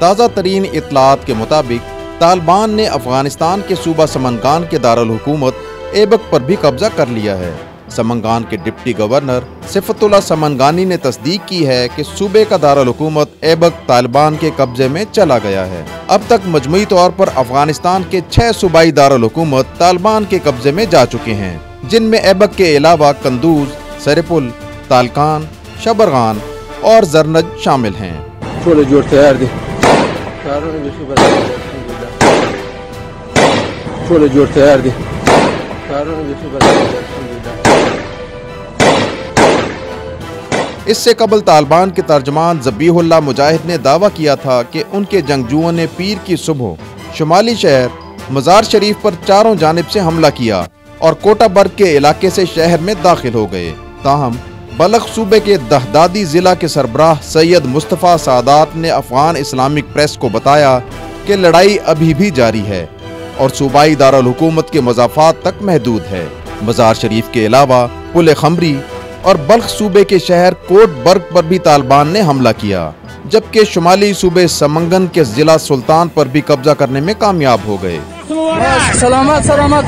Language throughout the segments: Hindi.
ताज़ा तरीन इतलात के मुताबिक तालिबान ने अफगानिस्तान के सूबा समंगान के दारुल हुकूमत ऐबक पर भी कब्जा कर लिया है। समंगान के डिप्टी गवर्नर सिफतुल्लाह समंगानी ने तस्दीक की है कि सूबे का दारुल हुकूमत ऐबक तालिबान के कब्जे में चला गया है। अब तक मजमूई तौर पर अफगानिस्तान के 6 सूबाई दारुल हुकूमत तालिबान के कब्जे में जा चुके हैं, जिनमें ऐबक के अलावा कंदूज, सरेपुल, तालकान, शबरगान और जरनज शामिल हैं। इससे कबल तालिबान के तर्जमान ज़बीहुल्लाह मुजाहिद ने दावा किया था कि उनके जंगजुओं ने पीर की सुबह शुमाली शहर मज़ार शरीफ पर चारों जानिब से हमला किया और कोटा बर्ग के इलाके से शहर में दाखिल हो गए। ताहम बलख सूबे के दहदादी जिला के सरबराह सैयद मुस्तफ़ा सादात ने अफगान इस्लामिक प्रेस को बताया कि लड़ाई अभी भी जारी है और सूबाई दारुल हुकूमत के मज़ाफ़ात तक महदूद है। मज़ार शरीफ के अलावा पुल खमरी और बल्ख सूबे के शहर कोट बर्ग पर भी तालिबान ने हमला किया, जबकि शुमाली सूबे समंगन के जिला सुल्तान पर भी कब्जा करने में कामयाब हो गए। सलामत सलामत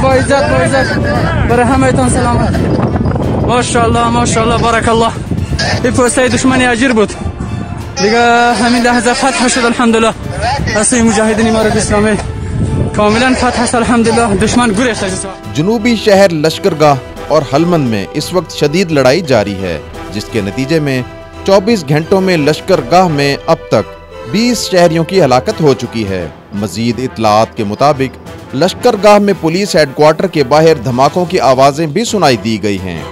माशाअल्लाह माशाअल्लाह बरकल्लाह इफोसे दुश्मनी अजीर बुद दिगा हमें लहजा फतह शुद अल्हम्दुलिल्लाह असली मुजाहिदीन इमारत इस्लामी कामिलन फतह अल्हम्दुलिल्लाह दुश्मन गुरेज। जनूबी शहर लश्करगाह और हलमंद में इस वक्त शदीद लड़ाई जारी है, जिसके नतीजे में 24 घंटों में लश्करगाह में अब तक 20 शहरियों की हलाकत हो चुकी है। मजीद इतलात के मुताबिक लश्करगाह में पुलिस हेडक्वार्टर के बाहर धमाकों की आवाजें भी सुनाई दी गई हैं।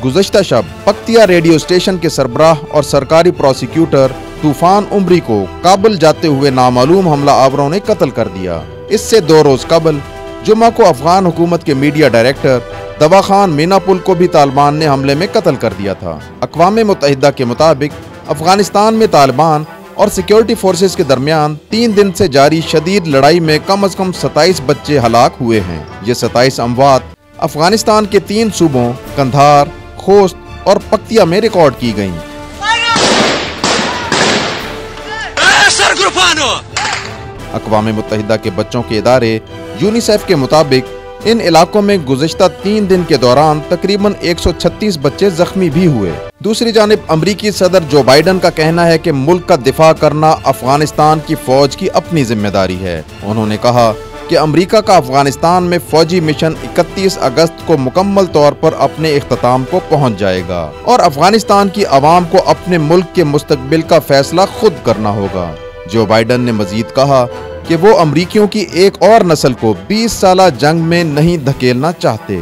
गुज़श्ता शब पक्तिया रेडियो स्टेशन के सरबराह और सरकारी प्रोसिक्यूटर तूफान उमरी को काबुल जाते हुए नामालूम हमला आवरों ने कत्ल कर दिया। इससे 2 रोज कबल जुमा को अफगान हुकूमत के मीडिया डायरेक्टर दवा खान मीनापुल को भी तालिबान ने हमले में कत्ल कर दिया था। अक़वाम मुत्तहिदा के मुताबिक अफगानिस्तान में तालिबान और सिक्योरिटी फोर्सेस के दरमियान 3 दिन से जारी शदीद लड़ाई में कम अज कम 27 बच्चे हलाक हुए हैं। ये 27 अमवात अफगानिस्तान के 3 सूबों कंधार, खोस्त और पक्तिया में रिकॉर्ड की गयी। अक़वाम मुत्तहिदा के बच्चों के इदारे यूनिसेफ के मुताबिक इन इलाकों में गुज़िश्ता 3 दिन के दौरान तकरीबन 136 बच्चे जख्मी भी हुए। दूसरी जानिब अमरीकी सदर जो बाइडन का कहना है कि मुल्क का दिफा करना अफगानिस्तान की फौज की अपनी जिम्मेदारी है। उन्होंने कहा कि अमरीका का अफगानिस्तान में फौजी मिशन 31 अगस्त को मुकम्मल तौर पर अपने इख्तिताम को पहुंच जाएगा और अफगानिस्तान की आवाम को अपने मुल्क के मुस्तकबिल का फैसला खुद करना होगा। जो बाइडन ने मजीद कहा कि वो अमरीकियों की एक और नस्ल को 20 साला जंग में नहीं धकेलना चाहते।